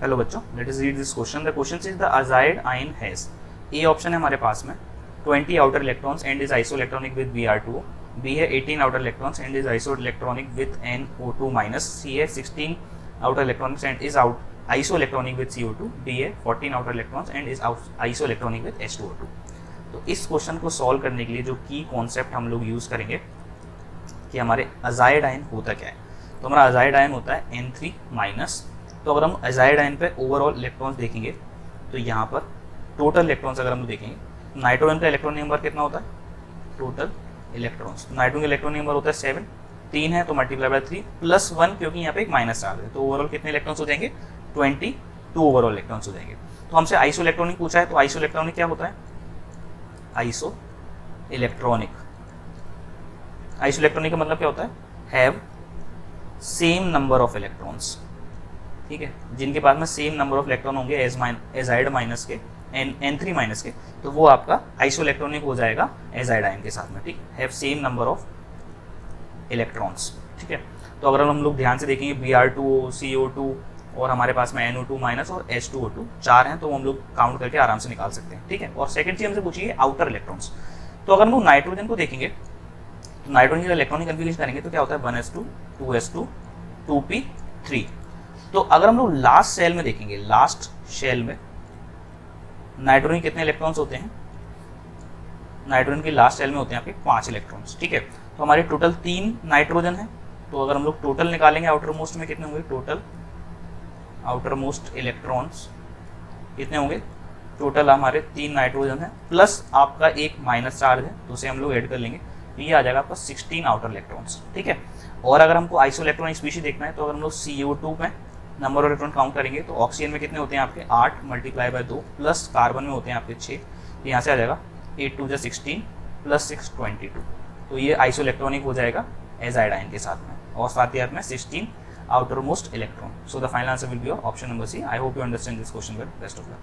Hello बच्चों, let us read this question. The question is the azide ion has, A option है हमारे पास में 20 outer electrons and is isoelectronic with Br2, B है 18 outer electrons and is isoelectronic with NO2 minus, C है 16 outer electronics and is isoelectronic with CO2, D है 14 outer electrons and is isoelectronic with H2O2। तो इस question को solve करने के लिए जो की कॉन्सेप्ट हम लोग यूज करेंगे कि हमारे अजाइड आयन होता क्या है। तो हमारा अजाइड आयन होता है N3 माइनस। तो अगर हम अजाइड आयन पे ओवरऑल इलेक्ट्रॉन्स देखेंगे तो यहाँ पर टोटल इलेक्ट्रॉन्स अगर हम देखेंगे, नाइट्रोजन का इलेक्ट्रॉन नंबर कितना होता है, टोटल इलेक्ट्रॉन्स, नाइट्रोजन का इलेक्ट्रॉन नंबर होता है 7, 3 है तो मल्टीप्लाई बाय 3 प्लस 1 क्योंकि यहाँ पे एक माइनस चार्ज है, तो ओवरऑल कितने इलेक्ट्रॉन्स हो जाएंगे, 22 ओवरऑल इलेक्ट्रॉन्स हो जाएंगे। तो हमसे आइसो इलेक्ट्रॉनिक पूछा है, तो आइसो इलेक्ट्रॉनिक क्या होता है, आइसो इलेक्ट्रॉनिक, आइसो इलेक्ट्रॉनिक का मतलब क्या होता है, have same number of electrons, ठीक है, जिनके पास में सेम नंबर ऑफ इलेक्ट्रॉन होंगे एजाइड माइनस के N3 माइनस के, तो वो आपका आइसो इलेक्ट्रॉनिक हो जाएगा एजाइड आयन के साथ में, ठीक, have same number of electrons, ठीक है। तो अगर हम लोग ध्यान से देखेंगे Br2, CO2 और हमारे पास में NO2 माइनस और H2O2 चार हैं, तो हम लोग काउंट करके आराम से निकाल सकते हैं, ठीक है। और सेकंड चीज हमसे पूछिए आउटर इलेक्ट्रॉन्स। तो अगर हम लोग नाइट्रोजन को देखेंगे तो नाइट्रोजन का इलेक्ट्रॉनिक कन्फिगरेशन करेंगे तो क्या होता है 1s2, 2s2, 2p3। तो अगर हम लोग लास्ट सेल में देखेंगे, लास्ट शेल में नाइट्रोजन कितने इलेक्ट्रॉन्स होते हैं, नाइट्रोजन के लास्ट सेल में होते हैं आपके 5 इलेक्ट्रॉन्स, ठीक है। तो हमारे टोटल 3 नाइट्रोजन है, तो अगर हम लोग टोटल निकालेंगे आउटर मोस्ट में कितने होंगे, टोटल आउटर मोस्ट इलेक्ट्रॉन्स कितने होंगे, टोटल हमारे 3 नाइट्रोजन है प्लस आपका एक माइनस चार्ज है, तो उसे हम लोग ऐड कर लेंगे, तो ये आ जाएगा आपका 16 आउटर इलेक्ट्रॉन्स, ठीक है। और अगर हमको आइसो इलेक्ट्रॉनिक स्पीशीज देखना है, तो अगर हम लोग CO2 में नंबर ऑफ इलेक्ट्रॉन काउंट करेंगे तो ऑक्सीजन में कितने होते हैं आपके 8 मल्टीप्लाई बाय 2 प्लस कार्बन में होते हैं आपके 6, तो यहाँ से आ जाएगा 8 2 16 प्लस 6 22। तो ये आइसो इलेक्ट्रॉनिक हो जाएगा एजाइड आयन के साथ में, और साथ ही में 16 outermost electron. So the final answer will be option number C. I hope you understand this question well. Best of luck.